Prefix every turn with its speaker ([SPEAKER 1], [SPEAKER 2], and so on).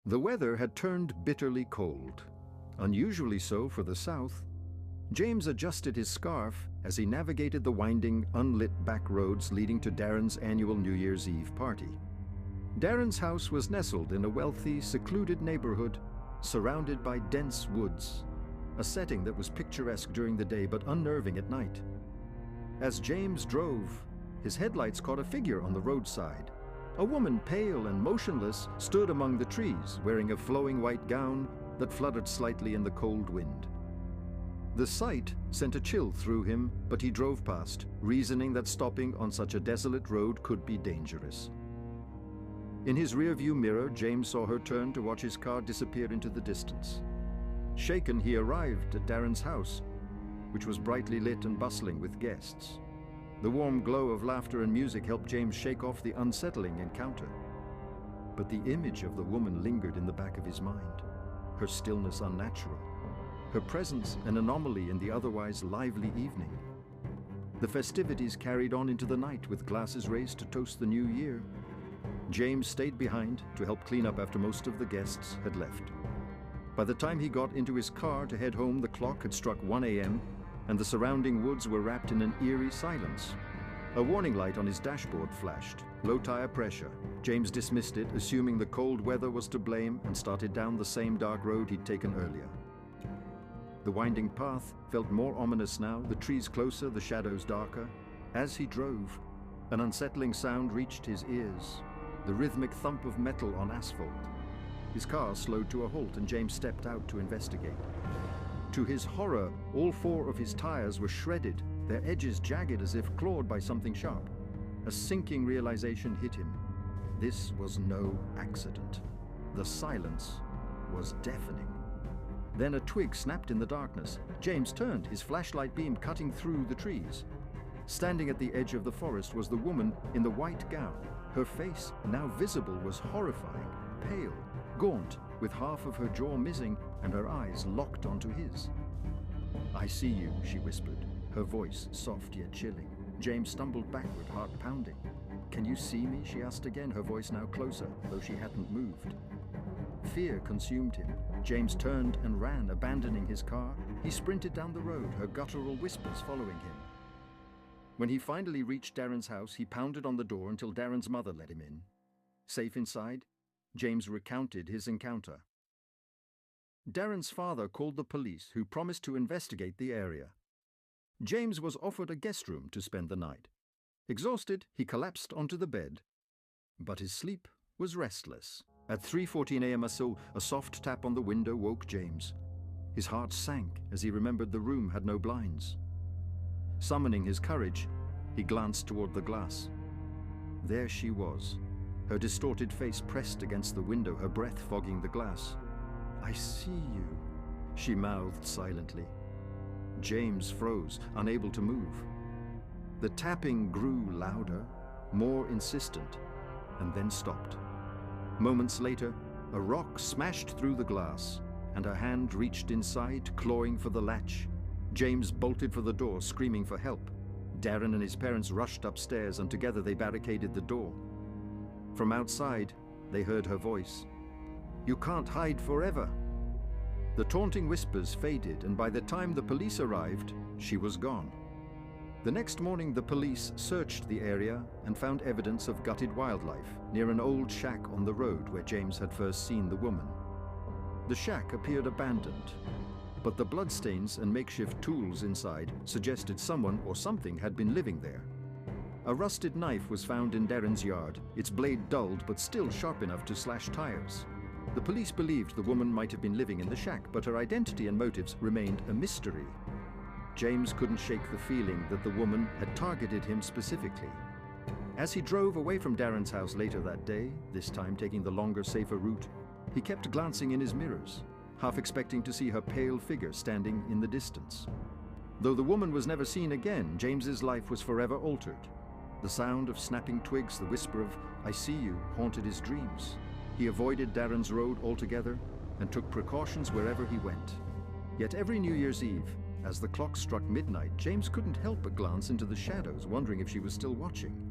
[SPEAKER 1] The weather had turned bitterly cold, unusually so for the south. James adjusted his scarf as he navigated the winding, unlit back roads leading to Darren's annual New Year's Eve party. Darren's house was nestled in a wealthy, secluded neighborhood surrounded by dense woods, a setting that was picturesque during the day but unnerving at night. As James drove, his headlights caught a figure on the roadside. A woman, pale and motionless, stood among the trees, wearing a flowing white gown that fluttered slightly in the cold wind. The sight sent a chill through him, but he drove past, reasoning that stopping on such a desolate road could be dangerous. In his rearview mirror, James saw her turn to watch his car disappear into the distance. Shaken, he arrived at Darren's house, which was brightly lit and bustling with guests. The warm glow of laughter and music helped James shake off the unsettling encounter. But the image of the woman lingered in the back of his mind, her stillness unnatural, her presence an anomaly in the otherwise lively evening. The festivities carried on into the night with glasses raised to toast the new year. James stayed behind to help clean up after most of the guests had left. By the time he got into his car to head home, the clock had struck 1 a.m. and the surrounding woods were wrapped in an eerie silence. A warning light on his dashboard flashed. Low tire pressure. James dismissed it, assuming the cold weather was to blame, and started down the same dark road he'd taken earlier. The winding path felt more ominous now, the trees closer, the shadows darker. As he drove, an unsettling sound reached his ears, the rhythmic thump of metal on asphalt. His car slowed to a halt and James stepped out to investigate. To his horror, all 4 of his tires were shredded, their edges jagged as if clawed by something sharp. A sinking realization hit him. This was no accident. The silence was deafening. Then a twig snapped in the darkness. James turned, his flashlight beam cutting through the trees. Standing at the edge of the forest was the woman in the white gown. Her face, now visible, was horrifying, pale, gaunt, with half of her jaw missing and her eyes locked onto his. "I see you," she whispered, her voice soft yet chilling. James stumbled backward, heart pounding. "Can you see me?" she asked again, her voice now closer, though she hadn't moved. Fear consumed him. James turned and ran, abandoning his car. He sprinted down the road, her guttural whispers following him. When he finally reached Darren's house, he pounded on the door until Darren's mother let him in. Safe inside, James recounted his encounter. Darren's father called the police, who promised to investigate the area. James was offered a guest room to spend the night. Exhausted, he collapsed onto the bed, but his sleep was restless. At 3:14 a.m. or so, a soft tap on the window woke James. His heart sank as he remembered the room had no blinds. Summoning his courage, he glanced toward the glass. There she was, her distorted face pressed against the window, her breath fogging the glass. "I see you," she mouthed silently. James froze, unable to move. The tapping grew louder, more insistent, and then stopped. Moments later, a rock smashed through the glass, and a hand reached inside, clawing for the latch. James bolted for the door, screaming for help. Darren and his parents rushed upstairs, and together they barricaded the door. From outside, they heard her voice. "You can't hide forever." The taunting whispers faded, and by the time the police arrived, she was gone. The next morning, the police searched the area and found evidence of gutted wildlife near an old shack on the road where James had first seen the woman. The shack appeared abandoned, but the bloodstains and makeshift tools inside suggested someone or something had been living there. A rusted knife was found in Darren's yard, its blade dulled but still sharp enough to slash tires. The police believed the woman might have been living in the shack, but her identity and motives remained a mystery. James couldn't shake the feeling that the woman had targeted him specifically. As he drove away from Darren's house later that day, this time taking the longer, safer route, he kept glancing in his mirrors, half expecting to see her pale figure standing in the distance. Though the woman was never seen again, James's life was forever altered. The sound of snapping twigs, the whisper of "I see you," haunted his dreams. He avoided Darren's road altogether and took precautions wherever he went. Yet every New Year's Eve, as the clock struck midnight, James couldn't help but glance into the shadows, wondering if she was still watching.